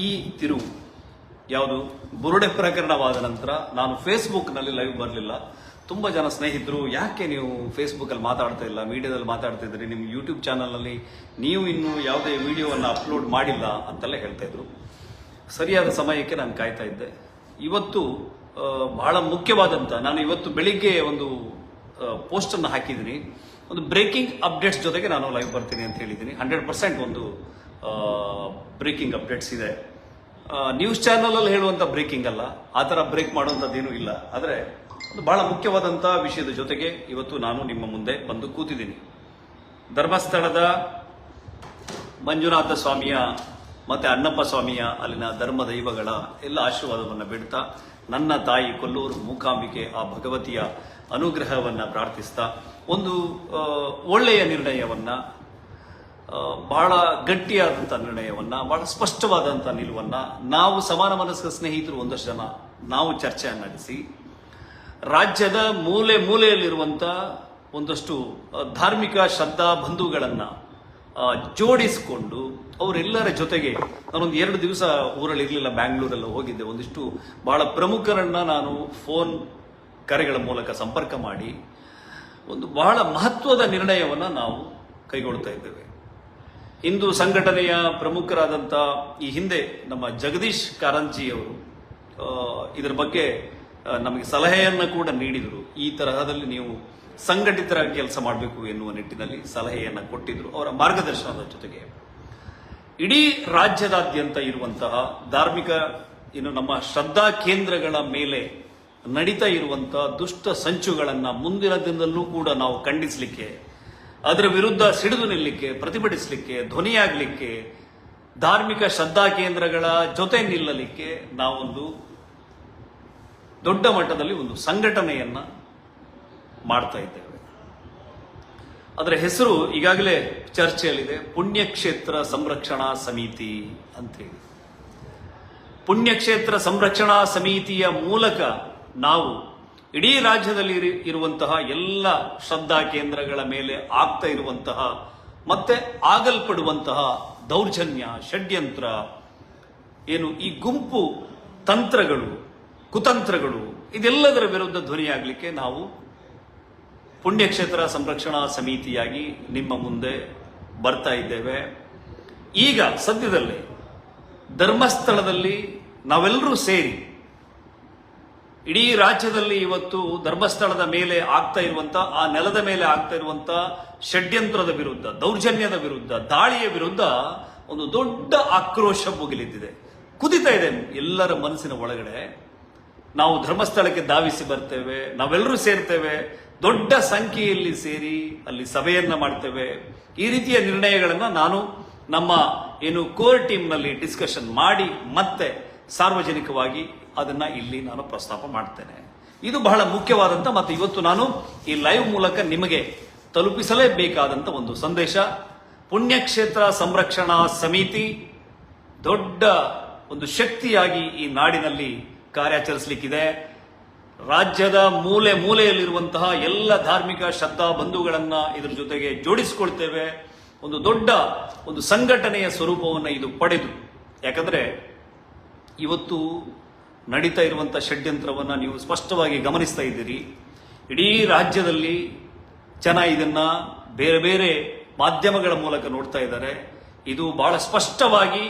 ಈ ತಿರುವು ಯಾವುದು ಬುರುಡೆ ಪ್ರಕರಣವಾದ ನಂತರ ನಾನು ಫೇಸ್ಬುಕ್ನಲ್ಲಿ ಲೈವ್ ಬರಲಿಲ್ಲ. ತುಂಬ ಜನ ಸ್ನೇಹಿತರು, ಯಾಕೆ ನೀವು ಫೇಸ್ಬುಕ್ಕಲ್ಲಿ ಮಾತಾಡ್ತಾ ಇಲ್ಲ, ಮೀಡಿಯಾದಲ್ಲಿ ಮಾತಾಡ್ತಾ ಇದ್ರಿ, ನಿಮ್ಮ ಯೂಟ್ಯೂಬ್ ಚಾನಲ್ನಲ್ಲಿ ನೀವು ಇನ್ನೂ ಯಾವುದೇ ವಿಡಿಯೋವನ್ನು ಅಪ್ಲೋಡ್ ಮಾಡಿಲ್ಲ ಅಂತೆಲ್ಲ ಹೇಳ್ತಾ ಇದ್ರು. ಸರಿಯಾದ ಸಮಯಕ್ಕೆ ನಾನು ಕಾಯ್ತಾ ಇದ್ದೆ. ಇವತ್ತು ಬಹಳ ಮುಖ್ಯವಾದಂಥ, ನಾನು ಇವತ್ತು ಬೆಳಿಗ್ಗೆ ಒಂದು ಪೋಸ್ಟನ್ನು ಹಾಕಿದ್ದೀನಿ. ಒಂದು ಬ್ರೇಕಿಂಗ್ ಅಪ್ಡೇಟ್ಸ್ ಜೊತೆಗೆ ನಾನು ಲೈವ್ ಬರ್ತೀನಿ ಅಂತ ಹೇಳಿದ್ದೀನಿ. 100% ಒಂದು ಬ್ರೇಕಿಂಗ್ ಅಪ್ಡೇಟ್ಸ್ ಇದೆ. ನ್ಯೂಸ್ ಚಾನಲಲ್ಲಿ ಹೇಳುವಂಥ ಬ್ರೇಕಿಂಗ್ ಅಲ್ಲ, ಆ ಥರ ಬ್ರೇಕ್ ಮಾಡುವಂಥದ್ದೇನೂ ಇಲ್ಲ. ಆದರೆ ಒಂದು ಬಹಳ ಮುಖ್ಯವಾದಂಥ ವಿಷಯದ ಜೊತೆಗೆ ಇವತ್ತು ನಾನು ನಿಮ್ಮ ಮುಂದೆ ಬಂದು ಕೂತಿದ್ದೀನಿ. ಧರ್ಮಸ್ಥಳದ ಮಂಜುನಾಥ ಸ್ವಾಮಿಯ ಮತ್ತು ಅನ್ನಪ್ಪ ಸ್ವಾಮಿಯ ಅಲ್ಲಿನ ಧರ್ಮ ದೈವಗಳ ಎಲ್ಲ ಆಶೀರ್ವಾದವನ್ನು ಬಿಡ್ತಾ, ನನ್ನ ತಾಯಿ ಕೊಲ್ಲೂರು ಮೂಕಾಂಬಿಕೆ ಆ ಭಗವತಿಯ ಅನುಗ್ರಹವನ್ನು ಪ್ರಾರ್ಥಿಸ್ತಾ, ಒಂದು ಒಳ್ಳೆಯ ನಿರ್ಣಯವನ್ನು, ಬಹಳ ಗಟ್ಟಿಯಾದಂಥ ನಿರ್ಣಯವನ್ನು, ಬಹಳ ಸ್ಪಷ್ಟವಾದಂಥ ನಿಲುವನ್ನು ನಾವು ಸಮಾನ ಮನಸ್ಕ ಸ್ನೇಹಿತರು ಒಂದಷ್ಟು ಜನ ನಾವು ಚರ್ಚೆಯನ್ನು ನಡೆಸಿ, ರಾಜ್ಯದ ಮೂಲೆ ಮೂಲೆಯಲ್ಲಿರುವಂಥ ಒಂದಷ್ಟು ಧಾರ್ಮಿಕ ಶ್ರದ್ಧಾ ಬಂಧುಗಳನ್ನು ಜೋಡಿಸಿಕೊಂಡು ಅವರೆಲ್ಲರ ಜೊತೆಗೆ, ನಾನೊಂದು 2 ದಿವಸ ಊರಲ್ಲಿ ಇರಲಿಲ್ಲ, ಬ್ಯಾಂಗ್ಳೂರಲ್ಲಿ ಹೋಗಿದ್ದೆ. ಒಂದಿಷ್ಟು ಬಹಳ ಪ್ರಮುಖರನ್ನು ನಾನು ಫೋನ್ ಕರೆಗಳ ಮೂಲಕ ಸಂಪರ್ಕ ಮಾಡಿ ಒಂದು ಬಹಳ ಮಹತ್ವದ ನಿರ್ಣಯವನ್ನು ನಾವು ಕೈಗೊಳ್ತಾ ಇದ್ದೇವೆ. ಹಿಂದೂ ಸಂಘಟನೆಯ ಪ್ರಮುಖರಾದಂಥ ಈ ಹಿಂದೆ ನಮ್ಮ ಜಗದೀಶ್ ಕಾರಂಜಿಯವರು ಇದರ ಬಗ್ಗೆ ನಮಗೆ ಸಲಹೆಯನ್ನು ಕೂಡ ನೀಡಿದರು. ಈ ತರಹದಲ್ಲಿ ನೀವು ಸಂಘಟಿತರಾಗಿ ಕೆಲಸ ಮಾಡಬೇಕು ಎನ್ನುವ ನಿಟ್ಟಿನಲ್ಲಿ ಸಲಹೆಯನ್ನು ಕೊಟ್ಟಿದ್ದರು. ಅವರ ಮಾರ್ಗದರ್ಶನದ ಜೊತೆಗೆ ಇಡೀ ರಾಜ್ಯದಾದ್ಯಂತ ಇರುವಂತಹ ಧಾರ್ಮಿಕ ನಮ್ಮ ಶ್ರದ್ಧಾ ಕೇಂದ್ರಗಳ ಮೇಲೆ ನಡೀತಾ ಇರುವಂತಹ ದುಷ್ಟ ಸಂಚುಗಳನ್ನು ಮುಂದಿನ ದಿನದಲ್ಲೂ ಕೂಡ ನಾವು ಖಂಡಿಸಲಿಕ್ಕೆ, ಅದರ ವಿರುದ್ಧ ಸಿಡಿದು ನಿಲ್ಲಲಿಕ್ಕೆ, ಪ್ರತಿಭಟಿಸಲಿಕ್ಕೆ, ಧ್ವನಿಯಾಗಲಿಕ್ಕೆ, ಧಾರ್ಮಿಕ ಶ್ರದ್ಧಾ ಕೇಂದ್ರಗಳ ಜೊತೆ ನಿಲ್ಲಲಿಕ್ಕೆ ನಾವೊಂದು ದೊಡ್ಡ ಮಟ್ಟದಲ್ಲಿ ಒಂದು ಸಂಘಟನೆಯನ್ನ ಮಾಡ್ತಾ ಇದ್ದೇವೆ. ಅದರ ಹೆಸರು ಈಗಾಗಲೇ ಚರ್ಚೆಯಲ್ಲಿದೆ, ಪುಣ್ಯಕ್ಷೇತ್ರ ಸಂರಕ್ಷಣಾ ಸಮಿತಿ ಅಂತೇಳಿ. ಪುಣ್ಯಕ್ಷೇತ್ರ ಸಂರಕ್ಷಣಾ ಸಮಿತಿಯ ಮೂಲಕ ನಾವು ಇಡೀ ರಾಜ್ಯದಲ್ಲಿ ಇರುವಂತಹ ಎಲ್ಲ ಶ್ರದ್ಧಾ ಕೇಂದ್ರಗಳ ಮೇಲೆ ಆಗ್ತಾ ಇರುವಂತಹ ಮತ್ತೆ ಆಗಲ್ಪಡುವಂತಹ ದೌರ್ಜನ್ಯ, ಷಡ್ಯಂತ್ರ, ಈ ಗುಂಪು ತಂತ್ರಗಳು, ಕುತಂತ್ರಗಳು, ಇದೆಲ್ಲದರ ವಿರುದ್ಧ ಧ್ವನಿಯಾಗಲಿಕ್ಕೆ ನಾವು ಪುಣ್ಯಕ್ಷೇತ್ರ ಸಂರಕ್ಷಣಾ ಸಮಿತಿಯಾಗಿ ನಿಮ್ಮ ಮುಂದೆ ಬರ್ತಾ ಇದ್ದೇವೆ. ಈಗ ಸದ್ಯದಲ್ಲೇ ಧರ್ಮಸ್ಥಳದಲ್ಲಿ ನಾವೆಲ್ಲರೂ ಸೇರಿ ಇಡೀ ರಾಜ್ಯದಲ್ಲಿ ಇವತ್ತು ಧರ್ಮಸ್ಥಳದ ಮೇಲೆ ಆಗ್ತಾ ಇರುವಂತ, ಆ ನೆಲದ ಮೇಲೆ ಆಗ್ತಾ ಇರುವಂತ ಷಡ್ಯಂತ್ರದ ವಿರುದ್ಧ, ದೌರ್ಜನ್ಯದ ವಿರುದ್ಧ, ದಾಳಿಯ ವಿರುದ್ಧ ಒಂದು ದೊಡ್ಡ ಆಕ್ರೋಶ ಮುಗಿಲಿದ್ದಿದೆ, ಕುದಿತಾ ಇದೆ ಎಲ್ಲರ ಮನಸ್ಸಿನ ಒಳಗಡೆ. ನಾವು ಧರ್ಮಸ್ಥಳಕ್ಕೆ ಧಾವಿಸಿ ಬರ್ತೇವೆ, ನಾವೆಲ್ಲರೂ ಸೇರ್ತೇವೆ, ದೊಡ್ಡ ಸಂಖ್ಯೆಯಲ್ಲಿ ಸೇರಿ ಅಲ್ಲಿ ಸಭೆಯನ್ನ ಮಾಡ್ತೇವೆ. ಈ ರೀತಿಯ ನಿರ್ಣಯಗಳನ್ನು ನಾನು ನಮ್ಮ ಕೋರ್ ಟೀಮ್ನಲ್ಲಿ ಡಿಸ್ಕಷನ್ ಮಾಡಿ ಮತ್ತೆ ಸಾರ್ವಜನಿಕವಾಗಿ ಅದನ್ನ ಇಲ್ಲಿ ನಾನು ಪ್ರಸ್ತಾಪ ಮಾಡ್ತೇನೆ. ಇದು ಬಹಳ ಮುಖ್ಯವಾದಂತ, ಮತ್ತೆ ಇವತ್ತು ನಾನು ಈ ಲೈವ್ ಮೂಲಕ ನಿಮಗೆ ತಲುಪಿಸಲೇಬೇಕಾದಂತ ಒಂದು ಸಂದೇಶ. ಪುಣ್ಯಕ್ಷೇತ್ರ ಸಂರಕ್ಷಣಾ ಸಮಿತಿ ದೊಡ್ಡ ಒಂದು ಶಕ್ತಿಯಾಗಿ ಈ ನಾಡಿನಲ್ಲಿ ಕಾರ್ಯಾಚರಿಸಲಿಕ್ಕಿದೆ. ರಾಜ್ಯದ ಮೂಲೆ ಮೂಲೆಯಲ್ಲಿರುವಂತಹ ಎಲ್ಲ ಧಾರ್ಮಿಕ ಶ್ರದ್ಧಾ ಬಂಧುಗಳನ್ನ ಇದರ ಜೊತೆಗೆ ಜೋಡಿಸಿಕೊಳ್ತೇವೆ. ಒಂದು ದೊಡ್ಡ ಒಂದು ಸಂಘಟನೆಯ ಸ್ವರೂಪವನ್ನು ಇದು ಪಡೆದು, ಯಾಕಂದ್ರೆ ಇವತ್ತು ನಡೀತಾ ಇರುವಂತಹ ಷಡ್ಯಂತ್ರವನ್ನು ನೀವು ಸ್ಪಷ್ಟವಾಗಿ ಗಮನಿಸ್ತಾ ಇದ್ದೀರಿ. ಇಡೀ ರಾಜ್ಯದಲ್ಲಿ ಜನ ಇದನ್ನ ಬೇರೆ ಬೇರೆ ಮಾಧ್ಯಮಗಳ ಮೂಲಕ ನೋಡ್ತಾ ಇದ್ದಾರೆ. ಇದು ಬಹಳ ಸ್ಪಷ್ಟವಾಗಿ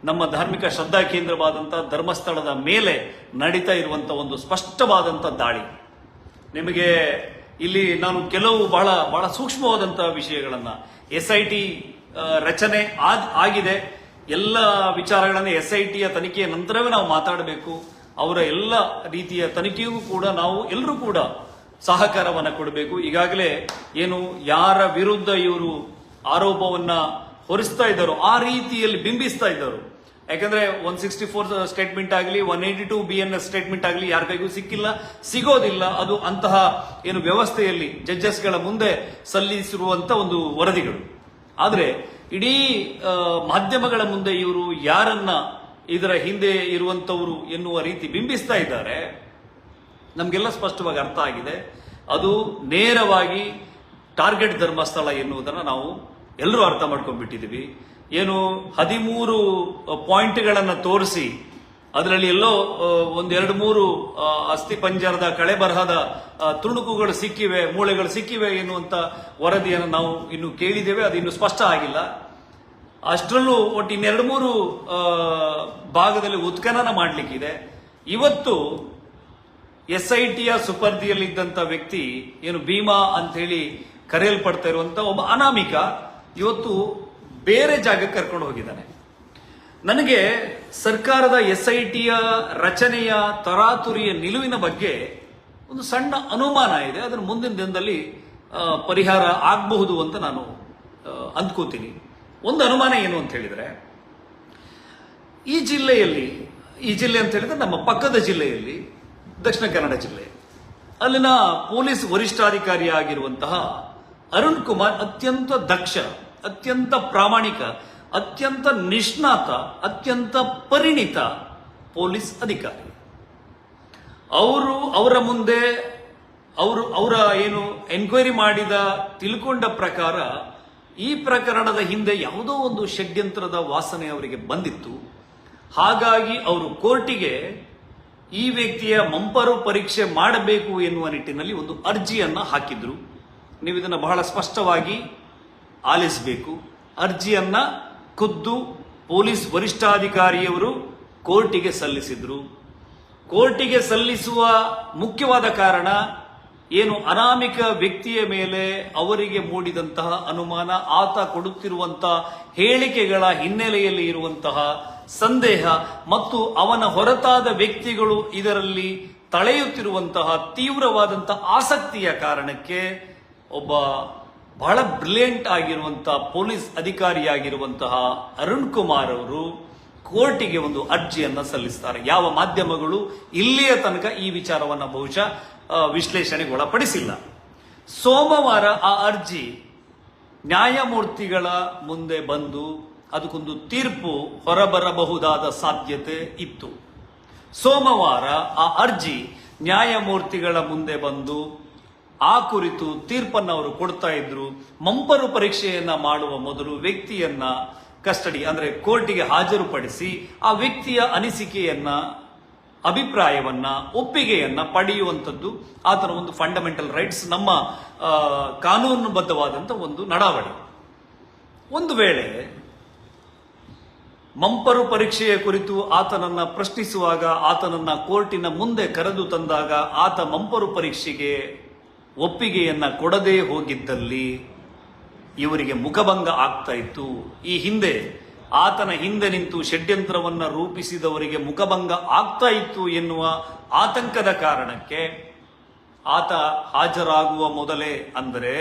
ನಮ್ಮ ಧಾರ್ಮಿಕ ಶ್ರದ್ಧಾ ಕೇಂದ್ರವಾದಂಥ ಧರ್ಮಸ್ಥಳದ ಮೇಲೆ ನಡೀತಾ ಇರುವಂತ ಒಂದು ಸ್ಪಷ್ಟವಾದಂಥ ದಾಳಿ. ನಿಮಗೆ ಇಲ್ಲಿ ನಾನು ಕೆಲವು ಬಹಳ ಬಹಳ ಸೂಕ್ಷ್ಮವಾದಂತಹ ವಿಷಯಗಳನ್ನ, SIT ರಚನೆ ಆಗಿದೆ, ಎಲ್ಲ ವಿಚಾರಗಳನ್ನ SITಯ ತನಿಖೆಯ ನಂತರವೇ ನಾವು ಮಾತಾಡಬೇಕು. ಅವರ ಎಲ್ಲ ರೀತಿಯ ತನಿಖೆಗೂ ಕೂಡ ನಾವು ಎಲ್ಲರೂ ಕೂಡ ಸಹಕಾರವನ್ನ ಕೊಡಬೇಕು. ಈಗಾಗಲೇ ಯಾರ ವಿರುದ್ಧ ಇವರು ಆರೋಪವನ್ನ ಹೊರಿಸ್ತಾ ಇದ್ದಾರೋ ಆ ರೀತಿಯಲ್ಲಿ ಬಿಂಬಿಸ್ತಾ ಇದ್ದರು. ಯಾಕಂದ್ರೆ 164 ಸ್ಟೇಟ್ಮೆಂಟ್ ಆಗಲಿ, 182 BNS ಸ್ಟೇಟ್ಮೆಂಟ್ ಆಗಲಿ ಯಾರ ಕೈಗೂ ಸಿಕ್ಕಿಲ್ಲ, ಸಿಗೋದಿಲ್ಲ. ಅದು ಅಂತಹ ವ್ಯವಸ್ಥೆಯಲ್ಲಿ ಜಡ್ಜಸ್ಗಳ ಮುಂದೆ ಸಲ್ಲಿಸಿರುವಂತ ಒಂದು ವರದಿಗಳು. ಆದ್ರೆ ಇಡೀ ಮಾಧ್ಯಮಗಳ ಮುಂದೆ ಇವರು ಯಾರನ್ನ ಇದರ ಹಿಂದೆ ಇರುವಂತವರು ಎನ್ನುವ ರೀತಿ ಬಿಂಬಿಸ್ತಾ ಇದ್ದಾರೆ. ನಮಗೆಲ್ಲ ಸ್ಪಷ್ಟವಾಗಿ ಅರ್ಥ ಆಗಿದೆ. ಅದು ನೇರವಾಗಿ ಟಾರ್ಗೆಟ್ ಧರ್ಮಸ್ಥಳ ಎನ್ನುವುದನ್ನು ನಾವು ಎಲ್ಲರೂ ಅರ್ಥ ಮಾಡ್ಕೊಂಡ್ಬಿಟ್ಟಿದ್ದೀವಿ. ಏನು 13 ಪಾಯಿಂಟ್ಗಳನ್ನು ತೋರಿಸಿ ಅದರಲ್ಲಿ ಎಲ್ಲೋ ಒಂದೆರಡು ಮೂರು ಅಸ್ಥಿ ಪಂಜರದ ಕಳೆ ಬರಹದ ತುಣುಕುಗಳು ಸಿಕ್ಕಿವೆ, ಮೂಳೆಗಳು ಸಿಕ್ಕಿವೆ ಎನ್ನುವಂತ ವರದಿಯನ್ನು ನಾವು ಇನ್ನು ಕೇಳಿದ್ದೇವೆ. ಅದು ಇನ್ನು ಸ್ಪಷ್ಟ ಆಗಿಲ್ಲ. ಅಷ್ಟರಲ್ಲೂ ಒಟ್ಟು ಇನ್ನೆರಡು ಮೂರು ಭಾಗದಲ್ಲಿ ಉತ್ಖನನ ಮಾಡಲಿಕ್ಕಿದೆ. ಇವತ್ತು SITಯ ಸುಪರ್ದಿಯಲ್ಲಿದ್ದಂಥ ವ್ಯಕ್ತಿ ಏನು ಭೀಮಾ ಅಂತ ಹೇಳಿ ಕರೆಯಲ್ಪಡ್ತಾ ಇರುವಂತ ಒಬ್ಬ ಅನಾಮಿಕ ಇವತ್ತು ಬೇರೆ ಜಾಗಕ್ಕೆ ಕರ್ಕೊಂಡು ಹೋಗಿದ್ದಾನೆ. ನನಗೆ ಸರ್ಕಾರದ SITಯ ರಚನೆಯ ತರಾತುರಿಯ ನಿಲುವಿನ ಬಗ್ಗೆ ಒಂದು ಸಣ್ಣ ಅನುಮಾನ ಇದೆ. ಅದನ್ನು ಮುಂದಿನ ದಿನದಲ್ಲಿ ಪರಿಹಾರ ಆಗಬಹುದು ಅಂತ ನಾನು ಅಂದ್ಕೋತೀನಿ. ಒಂದು ಅನುಮಾನ ಏನು ಅಂತ ಹೇಳಿದ್ರೆ, ಈ ಜಿಲ್ಲೆ ಅಂತ ಹೇಳಿದ್ರೆ ನಮ್ಮ ಪಕ್ಕದ ಜಿಲ್ಲೆಯಲ್ಲಿ, ದಕ್ಷಿಣ ಕನ್ನಡ ಜಿಲ್ಲೆ, ಅಲ್ಲಿನ ಪೊಲೀಸ್ ವರಿಷ್ಠಾಧಿಕಾರಿಯಾಗಿರುವಂತಹ ಅರುಣ್ ಕುಮಾರ್ ಅತ್ಯಂತ ದಕ್ಷ, ಅತ್ಯಂತ ಪ್ರಾಮಾಣಿಕ, ಅತ್ಯಂತ ನಿಷ್ಣಾತ, ಅತ್ಯಂತ ಪರಿಣಿತ ಪೊಲೀಸ್ ಅಧಿಕಾರಿ. ಅವರ ಮುಂದೆ ಅವರ ಏನು ಎನ್ಕ್ವೈರಿ ಮಾಡಿದ ತಿಳ್ಕೊಂಡ ಪ್ರಕಾರ ಈ ಪ್ರಕರಣದ ಹಿಂದೆ ಯಾವುದೋ ಒಂದು ಷಡ್ಯಂತ್ರದ ವಾಸನೆ ಅವರಿಗೆ ಬಂದಿತ್ತು. ಹಾಗಾಗಿ ಅವರು ಕೋರ್ಟಿಗೆ ಈ ವ್ಯಕ್ತಿಯ ಮಂಪರು ಪರೀಕ್ಷೆ ಮಾಡಬೇಕು ಎನ್ನುವ ನಿಟ್ಟಿನಲ್ಲಿ ಒಂದು ಅರ್ಜಿಯನ್ನ ಹಾಕಿದ್ರು. ನೀವು ಇದನ್ನು ಬಹಳ ಸ್ಪಷ್ಟವಾಗಿ ಆಲಿಸಬೇಕು. ಅರ್ಜಿಯನ್ನ ಖುದ್ದು ಪೊಲೀಸ್ ವರಿಷ್ಠಾಧಿಕಾರಿಯವರು ಕೋರ್ಟಿಗೆ ಸಲ್ಲಿಸಿದ್ರು. ಕೋರ್ಟಿಗೆ ಸಲ್ಲಿಸುವ ಮುಖ್ಯವಾದ ಕಾರಣ ಏನು, ಅನಾಮಿಕ ವ್ಯಕ್ತಿಯ ಮೇಲೆ ಅವರಿಗೆ ಮೂಡಿದಂತಹ ಅನುಮಾನ, ಆತ ಕೊಡುತ್ತಿರುವಂತಹ ಹೇಳಿಕೆಗಳ ಹಿನ್ನೆಲೆಯಲ್ಲಿ ಇರುವಂತಹ ಸಂದೇಹ ಮತ್ತು ಅವನ ಹೊರತಾದ ವ್ಯಕ್ತಿಗಳು ಇದರಲ್ಲಿ ತಳೆಯುತ್ತಿರುವಂತಹ ತೀವ್ರವಾದಂತಹ ಆಸಕ್ತಿಯ ಕಾರಣಕ್ಕೆ ಒಬ್ಬ ಬಹಳ ಬ್ರಿಲಿಯಂಟ್ ಆಗಿರುವಂತಹ ಪೊಲೀಸ್ ಅಧಿಕಾರಿಯಾಗಿರುವಂತಹ ಅರುಣ್ ಕುಮಾರ್ ಅವರು ಕೋರ್ಟಿಗೆ ಒಂದು ಅರ್ಜಿಯನ್ನ ಸಲ್ಲಿಸ್ತಾರೆ. ಯಾವ ಮಾಧ್ಯಮಗಳು ಇಲ್ಲಿಯ ತನಕ ಈ ವಿಚಾರವನ್ನ ಬಹುಶಃ ವಿಶ್ಲೇಷಣೆಗೆ ಒಳಪಡಿಸಿಲ್ಲ. ಸೋಮವಾರ ಆ ಅರ್ಜಿ ನ್ಯಾಯಮೂರ್ತಿಗಳ ಮುಂದೆ ಬಂದು ಅದಕ್ಕೊಂದು ತೀರ್ಪು ಹೊರಬರಬಹುದಾದ ಸಾಧ್ಯತೆ ಇತ್ತು. ಸೋಮವಾರ ಆ ಅರ್ಜಿ ನ್ಯಾಯಮೂರ್ತಿಗಳ ಮುಂದೆ ಬಂದು ಆ ಕುರಿತು ತೀರ್ಪನ್ನು ಅವರು ಕೊಡ್ತಾ ಇದ್ರು. ಮಂಪರು ಪರೀಕ್ಷೆಯನ್ನ ಮಾಡುವ ಮೊದಲು ವ್ಯಕ್ತಿಯನ್ನ ಕಸ್ಟಡಿ ಅಂದ್ರೆ ಕೋರ್ಟಿಗೆ ಹಾಜರುಪಡಿಸಿ ಆ ವ್ಯಕ್ತಿಯ ಅನಿಸಿಕೆಯನ್ನ, ಅಭಿಪ್ರಾಯವನ್ನ, ಒಪ್ಪಿಗೆಯನ್ನ ಪಡೆಯುವಂಥದ್ದು ಆತನ ಒಂದು ಫಂಡಮೆಂಟಲ್ ರೈಟ್ಸ್, ನಮ್ಮ ಕಾನೂನುಬದ್ಧವಾದಂಥ ಒಂದು ನಡಾವಳಿ. ಒಂದು ವೇಳೆ ಮಂಪರು ಪರೀಕ್ಷೆಯ ಕುರಿತು ಆತನನ್ನ ಪ್ರಶ್ನಿಸುವಾಗ, ಆತನನ್ನ ಕೋರ್ಟಿನ ಮುಂದೆ ಕರೆದು ತಂದಾಗ ಆತ ಮಂಪರು ಪರೀಕ್ಷೆಗೆ ಒಪ್ಪಿಗೆಯನ್ನ ಕೊಡದೇ ಹೋಗಿದ್ದಲ್ಲಿ ಇವರಿಗೆ ಮುಖಭಂಗ ಆಗ್ತಾ ಇತ್ತು. ಈ ಹಿಂದೆ ಆತನ ಹಿಂದೆ ನಿಂತು ಷಡ್ಯಂತ್ರವನ್ನ ರೂಪಿಸಿದವರಿಗೆ ಮುಖಭಂಗ ಆಗ್ತಾ ಇತ್ತು ಎನ್ನುವ ಆತಂಕದ ಕಾರಣಕ್ಕೆ ಆತ ಹಾಜರಾಗುವ ಮೊದಲೇ, ಅಂದರೆ